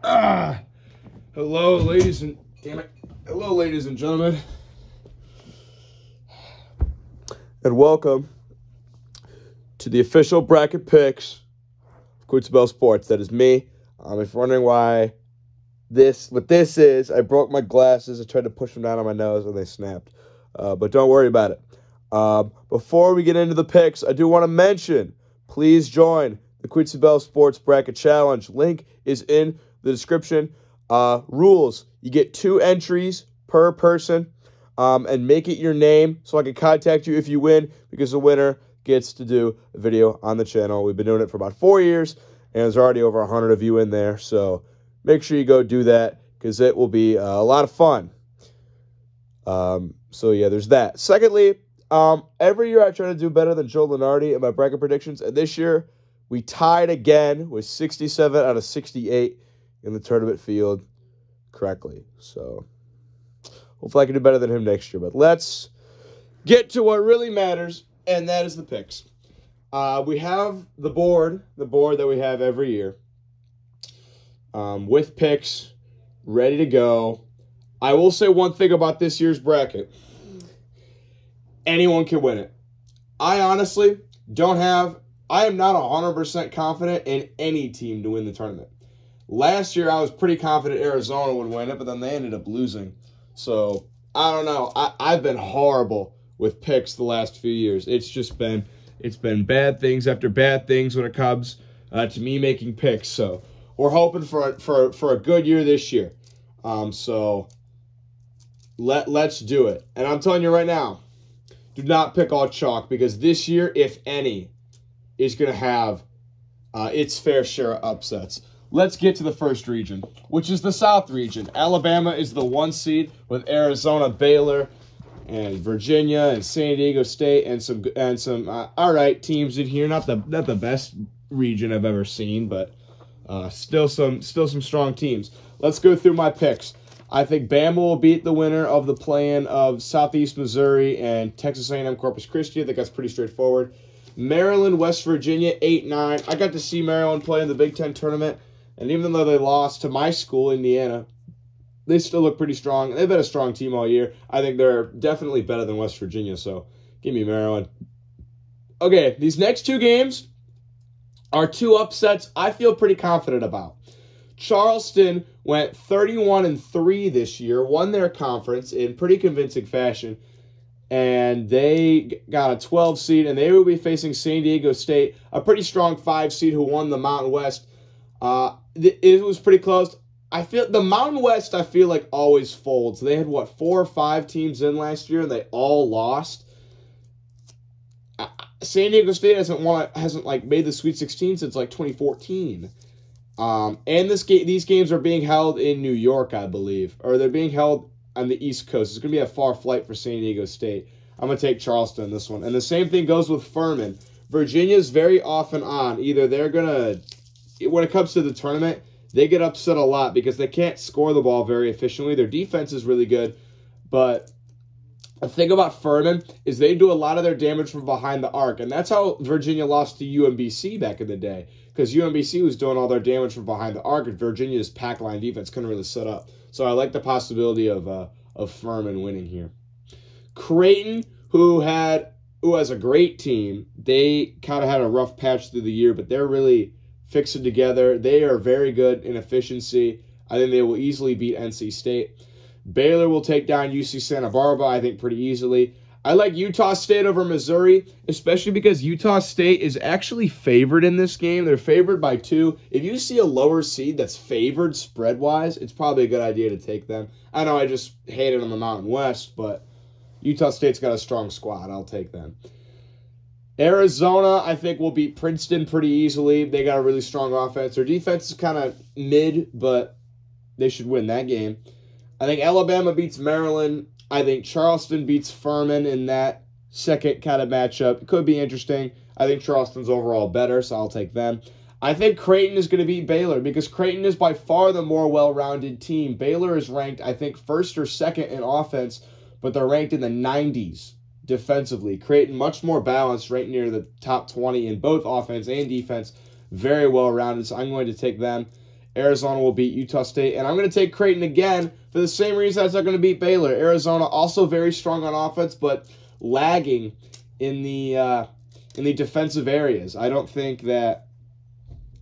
Ah, hello, ladies and hello, ladies and gentlemen, and welcome to the official bracket picks of Quincy Sports. That is me. If you're wondering why what this is, I broke my glasses. I tried to push them down on my nose and they snapped. But don't worry about it. Before we get into the picks, I do want to mention, please join the Quincy Sports Bracket Challenge. Link is in the description. Rules: you get 2 entries per person, and make it your name so I can contact you if you win, because the winner gets to do a video on the channel. We've been doing it for about 4 years, and there's already over 100 of you in there, so make sure you go do that, because it will be a lot of fun. So yeah, there's that. Secondly, every year I try to do better than Joe Lenardi in my bracket predictions, and this year we tied again with 67 out of 68 in the tournament field correctly. So hopefully I can do better than him next year. But let's get to what really matters, and that is the picks. We have the board that we have every year, with picks ready to go. I will say one thing about this year's bracket. Anyone can win it. I honestly I am not 100% confident in any team to win the tournament. Last year, I was pretty confident Arizona would win it, but then they ended up losing. So, I don't know. I've been horrible with picks the last few years. It's been bad things after bad things when it comes to me making picks. So, we're hoping for a good year this year. So, let's do it. And I'm telling you right now, do not pick all chalk, because this year, if any, is going to have its fair share of upsets. Let's get to the first region, which is the South region. Alabama is the 1 seed with Arizona, Baylor, and Virginia, and San Diego State, and some all right teams in here. Not the best region I've ever seen, but still some strong teams. Let's go through my picks. I think Bama will beat the winner of the play-in of Southeast Missouri and Texas A&M Corpus Christi. I think that's pretty straightforward. Maryland, West Virginia, 8-9. I got to see Maryland play in the Big Ten tournament, and even though they lost to my school, Indiana, they still look pretty strong. They've been a strong team all year. I think they're definitely better than West Virginia, so give me Maryland. Okay, these next 2 games are 2 upsets I feel pretty confident about. Charleston went 31-3 this year, won their conference in pretty convincing fashion, and they got a 12 seed, and they will be facing San Diego State, a pretty strong 5 seed who won the Mountain West. It was pretty close. I feel the Mountain West, I feel like, always folds. They had 4 or 5 teams in last year, and they all lost. San Diego State hasn't made the Sweet 16 since 2014. And these games are being held in New York, I believe, or they're being held on the East Coast. It's going to be a far flight for San Diego State. I'm going to take Charleston in this one. And the same thing goes with Furman. Virginia's very off and on. Either they're going to, when it comes to the tournament, they get upset a lot because they can't score the ball very efficiently. Their defense is really good, but the thing about Furman is they do a lot of their damage from behind the arc, and that's how Virginia lost to UMBC back in the day, because UMBC was doing all their damage from behind the arc, and Virginia's pack line defense couldn't really set up. So I like the possibility of Furman winning here. Creighton, who has a great team, they kind of had a rough patch through the year, but they're really fixing together. They are very good in efficiency. I think they will easily beat NC State. Baylor will take down UC Santa Barbara, I think, pretty easily. I like Utah State over Missouri, especially because Utah State is actually favored in this game. They're favored by 2. If you see a lower seed that's favored spread-wise, it's probably a good idea to take them. I know I just hated on the Mountain West, but Utah State's got a strong squad. I'll take them. Arizona, I think, will beat Princeton pretty easily. They got a really strong offense. Their defense is kind of mid, but they should win that game. I think Alabama beats Maryland. I think Charleston beats Furman in that second kind of matchup. It could be interesting. I think Charleston's overall better, so I'll take them. I think Creighton is going to beat Baylor because Creighton is by far the more well-rounded team. Baylor is ranked, I think, 1st or 2nd in offense, but they're ranked in the 90s defensively. Creighton much more balanced, right near the top 20 in both offense and defense. Very well-rounded, so I'm going to take them. Arizona will beat Utah State. And I'm going to take Creighton again for the same reason as they're going to beat Baylor. Arizona also very strong on offense, but lagging in the defensive areas. I don't think that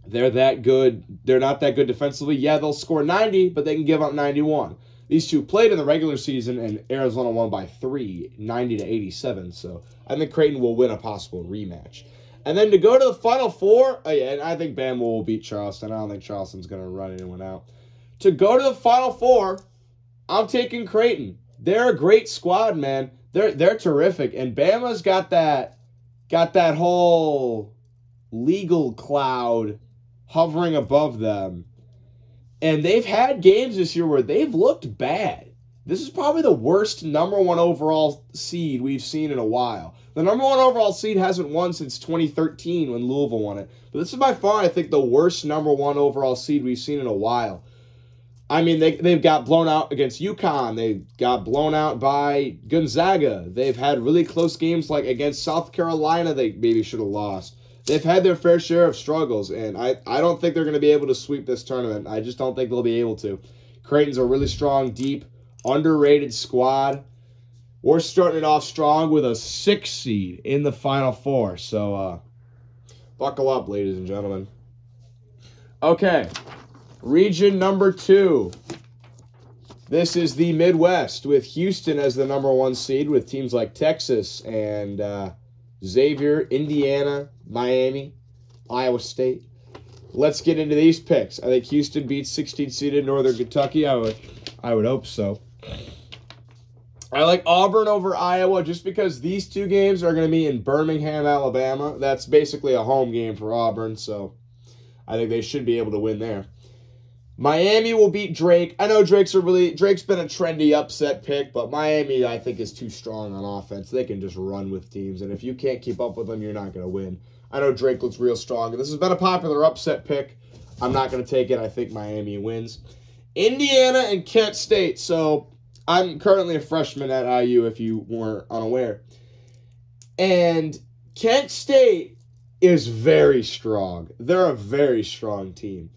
they're that good. They're not that good defensively. Yeah, they'll score 90, but they can give up 91. These two played in the regular season, and Arizona won by 3, 90-87. So I think Creighton will win a possible rematch. And then to go to the Final Four, and I think Bama will beat Charleston. I don't think Charleston's going to run anyone out. To go to the Final Four, I'm taking Creighton. They're a great squad, man. They're terrific, and Bama's got that whole legal cloud hovering above them. And they've had games this year where they've looked bad. This is probably the worst number 1 overall seed we've seen in a while. The number 1 overall seed hasn't won since 2013 when Louisville won it. But this is by far, I think, the worst number 1 overall seed we've seen in a while. I mean, they've got blown out against UConn. They got blown out by Gonzaga. They've had really close games like against South Carolina they maybe should have lost. They've had their fair share of struggles, and I don't think they're going to be able to sweep this tournament. I just don't think they'll be able to. Creighton's a really strong, deep, underrated squad. We're starting it off strong with a 6 seed in the Final Four. So, buckle up, ladies and gentlemen. Okay, region number 2. This is the Midwest with Houston as the number 1 seed with teams like Texas and Xavier, Indiana, Miami, Iowa State. Let's get into these picks. I think Houston beats 16-seeded Northern Kentucky. I would hope so. I like Auburn over Iowa just because these 2 games are going to be in Birmingham, Alabama. That's basically a home game for Auburn, so I think they should be able to win there. Miami will beat Drake. I know Drake's been a trendy upset pick, but Miami, I think, is too strong on offense. They can just run with teams, and if you can't keep up with them, you're not going to win. I know Drake looks real strong. This has been a popular upset pick. I'm not going to take it. I think Miami wins. Indiana and Kent State. So I'm currently a freshman at IU, if you weren't unaware. And Kent State is very strong. They're a very strong team.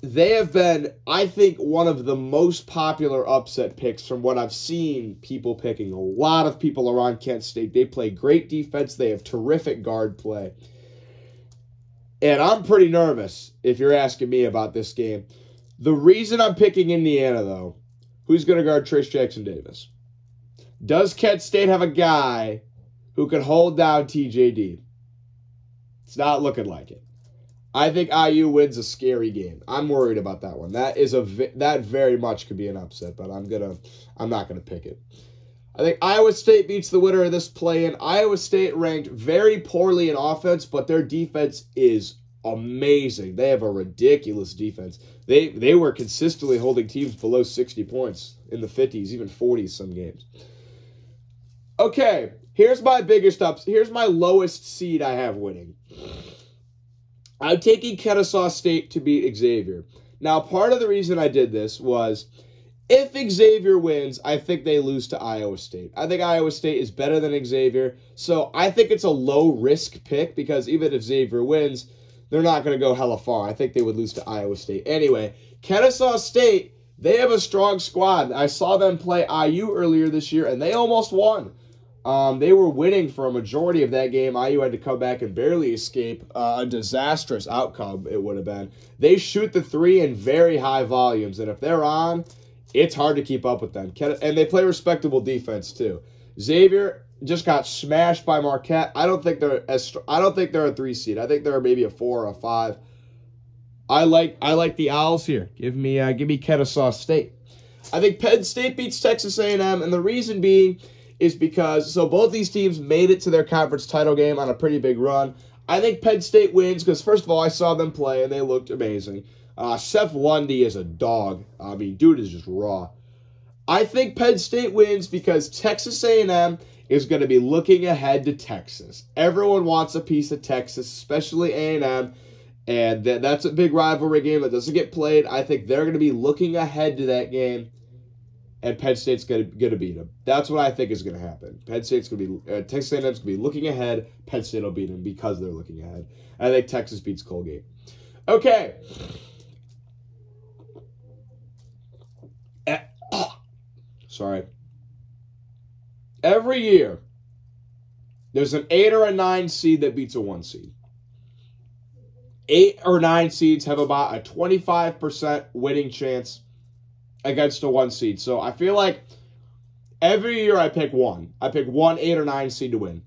They have been, I think, one of the most popular upset picks from what I've seen people picking. A lot of people are on Kent State. They play great defense. They have terrific guard play. And I'm pretty nervous, if you're asking me about this game. The reason I'm picking Indiana, though, who's going to guard Trace Jackson-Davis? Does Kent State have a guy who can hold down TJD? It's not looking like it. I think IU wins a scary game. I'm worried about that one. That very much could be an upset, but I'm not gonna pick it. I think Iowa State beats the winner of this play-in. Iowa State ranked very poorly in offense, but their defense is amazing. They have a ridiculous defense. They were consistently holding teams below 60 points in the 50s, even 40s some games. Okay, here's my here's my lowest seed I have winning. I'm taking Kennesaw State to beat Xavier. Now, part of the reason I did this was if Xavier wins, I think they lose to Iowa State. I think Iowa State is better than Xavier, so I think it's a low-risk pick because even if Xavier wins, they're not going to go hella far. I think they would lose to Iowa State. Anyway, Kennesaw State, they have a strong squad. I saw them play IU earlier this year, and they almost won. They were winning for a majority of that game. IU had to come back and barely escape a disastrous outcome, it would have been. They shoot the 3 in very high volumes, and if they're on, it's hard to keep up with them. And they play respectable defense, too. Xavier just got smashed by Marquette. I don't think they're a 3 seed. I think they're maybe a 4 or a 5. I like the Owls here. Give me Kennesaw State. I think Penn State beats Texas A&M, and the reason being is because, so both these teams made it to their conference title game on a pretty big run. I think Penn State wins because, first of all, I saw them play, and they looked amazing. Seth Lundy is a dog. I mean, dude is just raw. I think Penn State wins because Texas A&M is going to be looking ahead to Texas. Everyone wants a piece of Texas, especially A&M, and that's a big rivalry game that doesn't get played. I think they're going to be looking ahead to that game. And Penn State's going to beat them. That's what I think is going to happen. Texas A&M's going to be looking ahead. Penn State will beat them because they're looking ahead. I think Texas beats Colgate. Okay. Sorry. Every year, there's an 8 or a 9 seed that beats a 1 seed. 8 or 9 seeds have about a 25% winning chance against a 1 seed. So I feel like every year I pick one. I pick one 8 or 9 seed to win.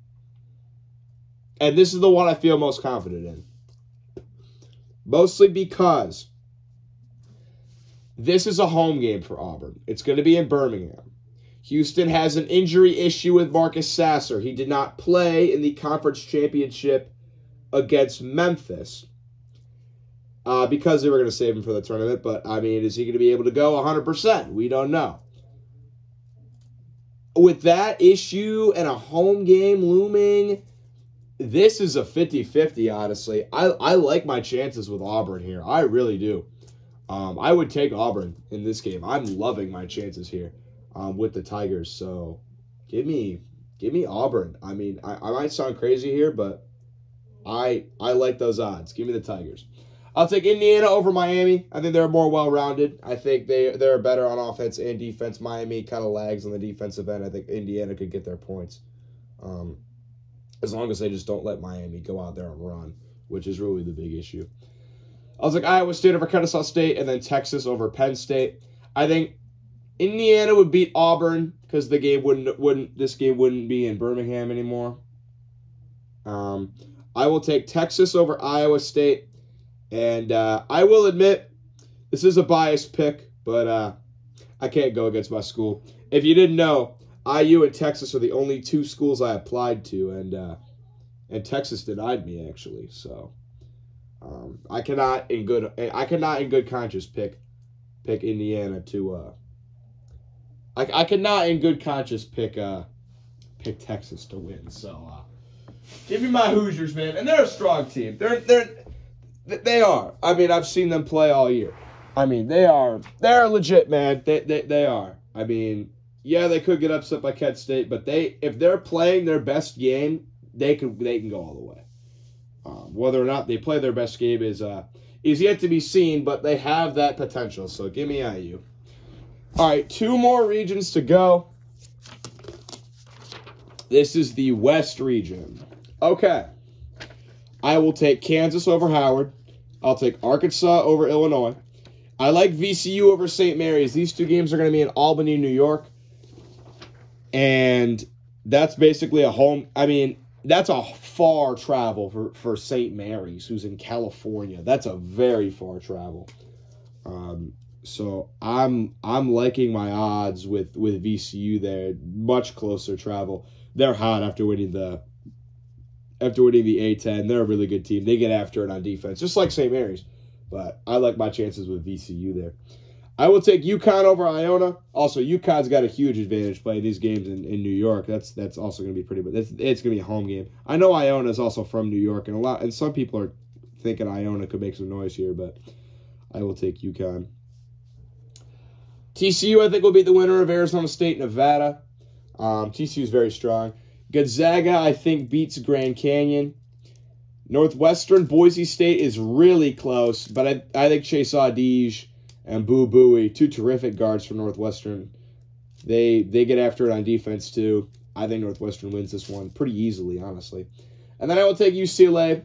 And this is the one I feel most confident in. Mostly because this is a home game for Auburn. It's going to be in Birmingham. Houston has an injury issue with Marcus Sasser. He did not play in the conference championship against Memphis because they were going to save him for the tournament. But, I mean, is he going to be able to go 100%? We don't know. With that issue and a home game looming, this is a 50-50, honestly. I like my chances with Auburn here. I really do. I would take Auburn in this game. I'm loving my chances here with the Tigers. So give me Auburn. I mean, I might sound crazy here, but I like those odds. Give me the Tigers. I'll take Indiana over Miami. I think they're more well-rounded. I think they're better on offense and defense. Miami kind of lags on the defensive end. I think Indiana could get their points. As long as they just don't let Miami go out there and run, which is really the big issue. I was like Iowa State over Kennesaw State, and then Texas over Penn State. I think Indiana would beat Auburn because the game this game wouldn't be in Birmingham anymore. I will take Texas over Iowa State, and I will admit this is a biased pick, but I can't go against my school. If you didn't know, IU and Texas are the only two schools I applied to, and Texas denied me actually. So I cannot in good conscience pick Indiana to. I cannot in good conscience pick Texas to win. So give me my Hoosiers, man, and they're a strong team. They are. I mean, I've seen them play all year. I mean, they're legit, man. They are. I mean. Yeah, they could get upset by Kent State, but if they're playing their best game, they can go all the way. Whether or not they play their best game is yet to be seen, but they have that potential. So give me IU. All right, 2 more regions to go. This is the West region. Okay. I will take Kansas over Howard. I'll take Arkansas over Illinois. I like VCU over St. Mary's. These 2 games are going to be in Albany, New York. And that's basically a home. I mean, that's a far travel for St. Mary's, who's in California. That's a very far travel. So I'm liking my odds with VCU there. Much closer travel. They're hot after winning the A-10. They're a really good team. They get after it on defense, just like St. Mary's. But I like my chances with VCU there. I will take UConn over Iona. Also, UConn's got a huge advantage playing these games in New York. That's also going to be pretty, but it's going to be a home game. I know Iona is also from New York, and some people are thinking Iona could make some noise here, but I will take UConn. TCU, I think, will be the winner of Arizona State, Nevada. TCU is very strong. Gonzaga, I think, beats Grand Canyon. Northwestern, Boise State is really close, but I think Chase Audige and Boo Buie, 2 terrific guards for Northwestern. They get after it on defense, too. I think Northwestern wins this one pretty easily, honestly. And then I will take UCLA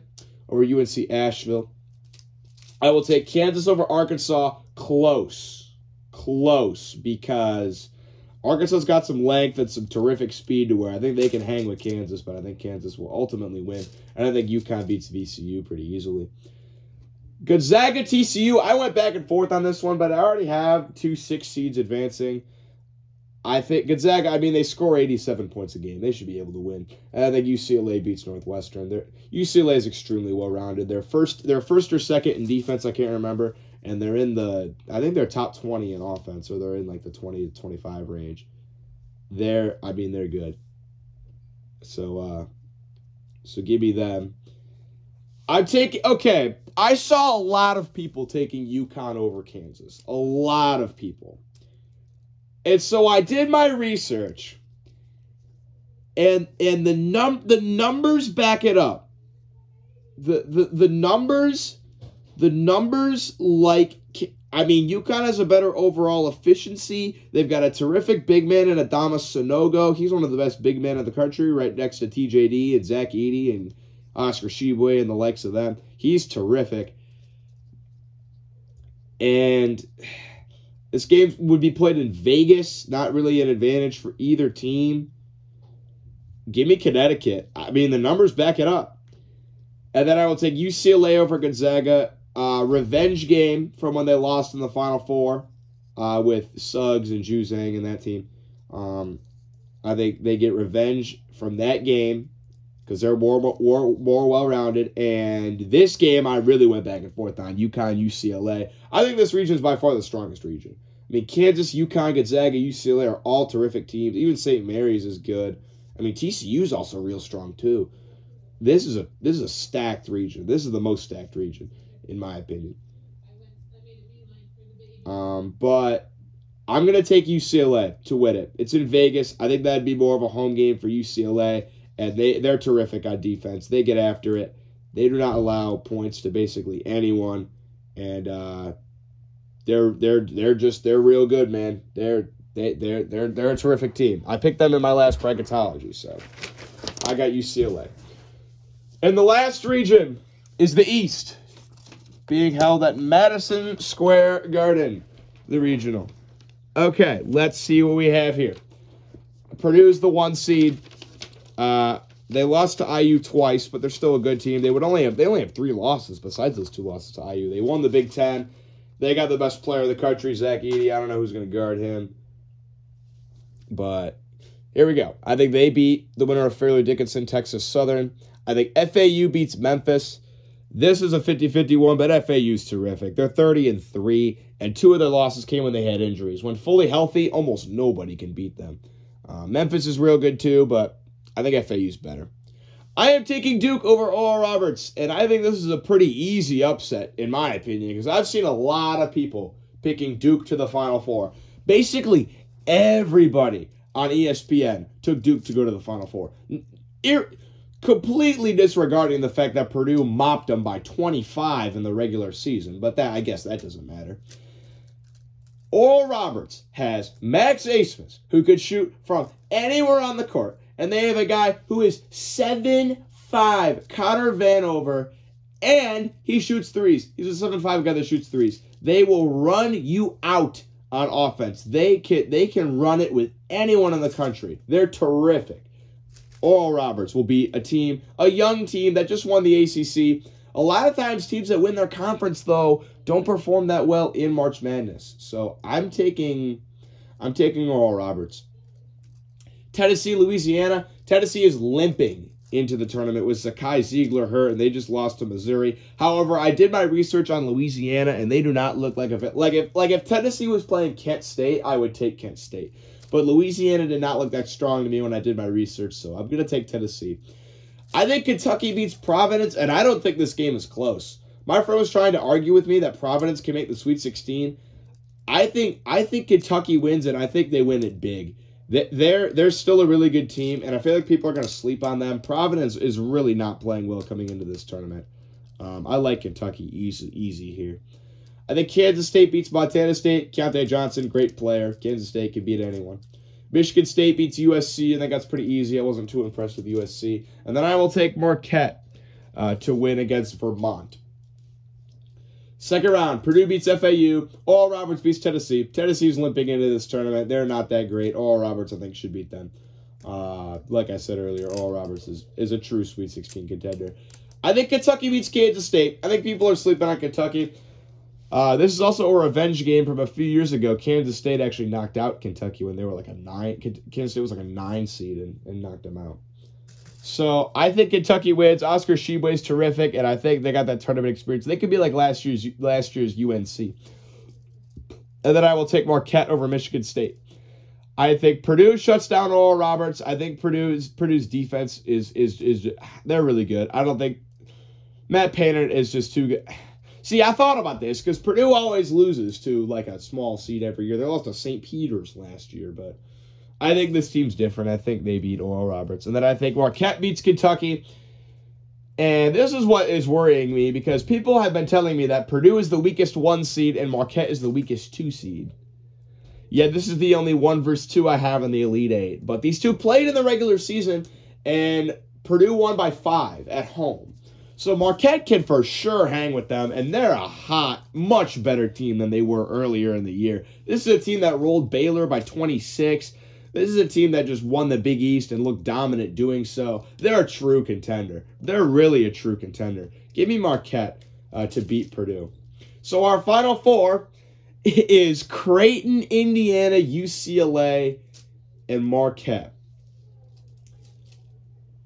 over UNC Asheville. I will take Kansas over Arkansas. Close, because Arkansas's got some length and some terrific speed to where I think they can hang with Kansas, but I think Kansas will ultimately win. And I think UConn beats VCU pretty easily. Gonzaga, TCU, I went back and forth on this one, but I already have 2 6 seeds advancing. I think Gonzaga, I mean, they score 87 points a game. They should be able to win. And I think UCLA beats Northwestern. UCLA is extremely well-rounded. They're first or second in defense, I can't remember, and they're I think they're top 20 in offense, or they're in like the 20 to 25 range. They're good. So give me them. I saw a lot of people taking UConn over Kansas. A lot of people. And so I did my research. And the numbers back it up. The numbers like I mean, UConn has a better overall efficiency. They've got a terrific big man in Adama Sonogo. He's one of the best big men in the country, right next to TJD and Zach Edey and Oscar Shibwe and the likes of them. He's terrific. And this game would be played in Vegas. Not really an advantage for either team. Give me Connecticut. I mean, the numbers back it up. And then I will take UCLA over Gonzaga. Revenge game from when they lost in the Final Four with Suggs and Juzang and that team. I think they get revenge from that game because they're more well-rounded. And this game, I really went back and forth on UConn, UCLA. I think this region is by far the strongest region. I mean, Kansas, UConn, Gonzaga, UCLA are all terrific teams. Even St. Mary's is good. I mean, TCU is also real strong too. This is a stacked region. This is the most stacked region, in my opinion. But I'm going to take UCLA to win it. It's in Vegas. I think that'd be more of a home game for UCLA, and they're terrific on defense. They get after it. They do not allow points to basically anyone, and they're real good, man. They're a terrific team. I picked them in my last bracketology, so I got UCLA. And the last region is the East, being held at Madison Square Garden, the regional. Okay, let's see what we have here. Purdue's the 1 seed. They lost to IU twice, but they're still a good team. They only have 3 losses besides those 2 losses to IU. They won the Big Ten. They got the best player in the country, Zach Edey. I don't know who's going to guard him. But here we go. I think they beat the winner of Fairleigh Dickinson, Texas Southern. I think FAU beats Memphis. This is a 50-50 one, but FAU's terrific. They're 30-3, and 2 of their losses came when they had injuries. When fully healthy, almost nobody can beat them. Memphis is real good too, but I think FAU's better. I am taking Duke over Oral Roberts, and I think this is a pretty easy upset, in my opinion, because I've seen a lot of people picking Duke to the Final Four. Basically, everybody on ESPN took Duke to go to the Final Four. Completely disregarding the fact that Purdue mopped them by 25 in the regular season, but I guess that doesn't matter. Oral Roberts has Max Asmus, who could shoot from anywhere on the court, and they have a guy who is 7'5", Connor Vanover, and he shoots threes. He's a 7'5" guy that shoots threes. They will run you out on offense. They can run it with anyone in the country. They're terrific. Oral Roberts will be a young team that just won the ACC. A lot of times teams that win their conference, though, don't perform that well in March Madness. So I'm taking Oral Roberts. Tennessee, Louisiana. Tennessee is limping into the tournament with Sakai Ziegler hurt, and they just lost to Missouri. However, I did my research on Louisiana, and they do not look like if Tennessee was playing Kent State, I would take Kent State. But Louisiana did not look that strong to me when I did my research, so I'm going to take Tennessee. I think Kentucky beats Providence, and I don't think this game is close. My friend was trying to argue with me that Providence can make the Sweet 16. I think Kentucky wins, and I think they win it big. They're still a really good team, and I feel like people are going to sleep on them. Providence is really not playing well coming into this tournament. I like Kentucky easy here. I think Kansas State beats Montana State. Keontae Johnson, great player. Kansas State can beat anyone. Michigan State beats USC. I think that's pretty easy. I wasn't too impressed with USC. And then I will take Marquette to win against Vermont. Second round, Purdue beats FAU. Oral Roberts beats Tennessee. Tennessee's limping into this tournament. They're not that great. Oral Roberts, I think, should beat them. Like I said earlier, Oral Roberts is a true Sweet 16 contender. I think Kentucky beats Kansas State. I think people are sleeping on Kentucky. This is also a revenge game from a few years ago. Kansas State actually knocked out Kentucky when they were like a 9. Kansas State was like a 9 seed and knocked them out. So I think Kentucky wins. Oscar Shibwe is terrific, and I think they got that tournament experience. They could be like last year's UNC. And then I will take Marquette over Michigan State. I think Purdue shuts down Oral Roberts. I think Purdue's defense is they're really good. I don't think Matt Painter is just too good. See, I thought about this because Purdue always loses to like a small seed every year. They lost to St. Peter's last year, but I think this team's different. I think they beat Oral Roberts. And then I think Marquette beats Kentucky. And this is what is worrying me because people have been telling me that Purdue is the weakest 1 seed and Marquette is the weakest 2 seed. Yeah, this is the only 1 versus 2 I have in the Elite Eight. But these two played in the regular season, and Purdue won by 5 at home. So Marquette can for sure hang with them, and they're a hot, much better team than they were earlier in the year. This is a team that rolled Baylor by 26. This is a team that just won the Big East and looked dominant doing so. They're a true contender. They're really a true contender. Give me Marquette to beat Purdue. So our Final Four is Creighton, Indiana, UCLA, and Marquette.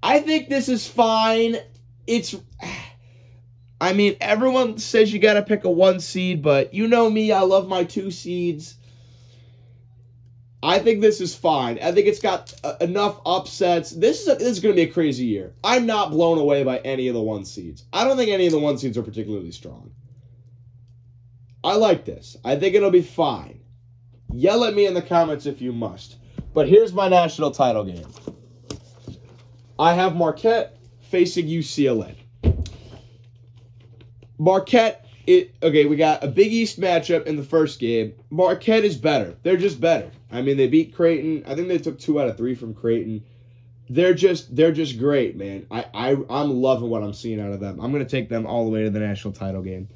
I think this is fine. Everyone says you got to pick a 1 seed, but you know me, I love my 2 seeds. I think this is fine. I think it's got enough upsets. This is going to be a crazy year. I'm not blown away by any of the 1 seeds. I don't think any of the 1 seeds are particularly strong. I like this. I think it'll be fine. Yell at me in the comments if you must. But here's my national title game. I have Marquette facing UCLA. Marquette, we got a Big East matchup in the first game. Marquette is better. They're just better. They beat Creighton. I think they took 2 out of 3 from Creighton. They're just great, man. I'm loving what I'm seeing out of them. I'm going to take them all the way to the national title game.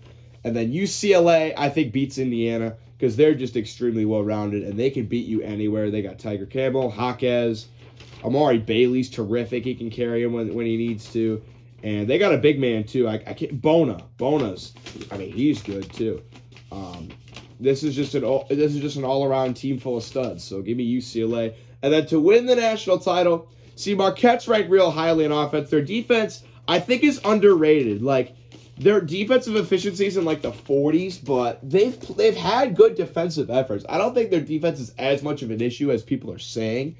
And then UCLA, I think, beats Indiana because they're just extremely well-rounded, and they can beat you anywhere. They got Tiger Campbell, Jaquez, Amari Bailey's terrific. He can carry him when he needs to. And they got a big man, too. Bona's, he's good, too. This is just an all-around team full of studs. So give me UCLA. And then to win the national title, see, Marquette's ranked real highly in offense. Their defense, I think, is underrated. Their defensive efficiency is in the 40s, but they've had good defensive efforts. I don't think their defense is as much of an issue as people are saying.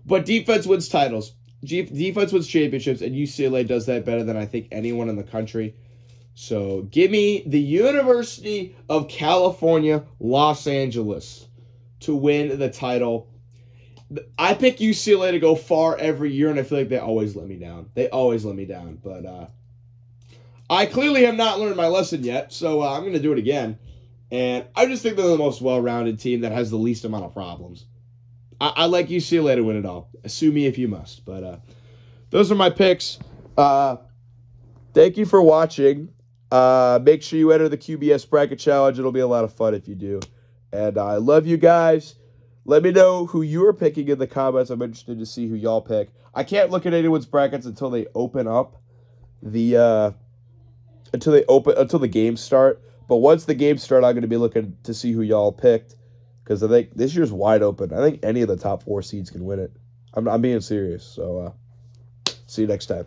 But defense wins titles. Defense wins championships, and UCLA does that better than I think anyone in the country. So give me the University of California, Los Angeles to win the title. I pick UCLA to go far every year, and I feel like they always let me down. But I clearly have not learned my lesson yet, so I'm going to do it again. And I just think they're the most well-rounded team that has the least amount of problems. I like UCLA to win it all. Sue me if you must. But those are my picks. Thank you for watching. Make sure you enter the QBS Bracket Challenge. It'll be a lot of fun if you do. And I love you guys. Let me know who you're picking in the comments. I'm interested to see who y'all pick. I can't look at anyone's brackets until they open up the until the games start. But once the games start, I'm going to be looking to see who y'all picked. Because I think this year's wide open. I think any of the top 4 seeds can win it. I'm being serious. So, see you next time.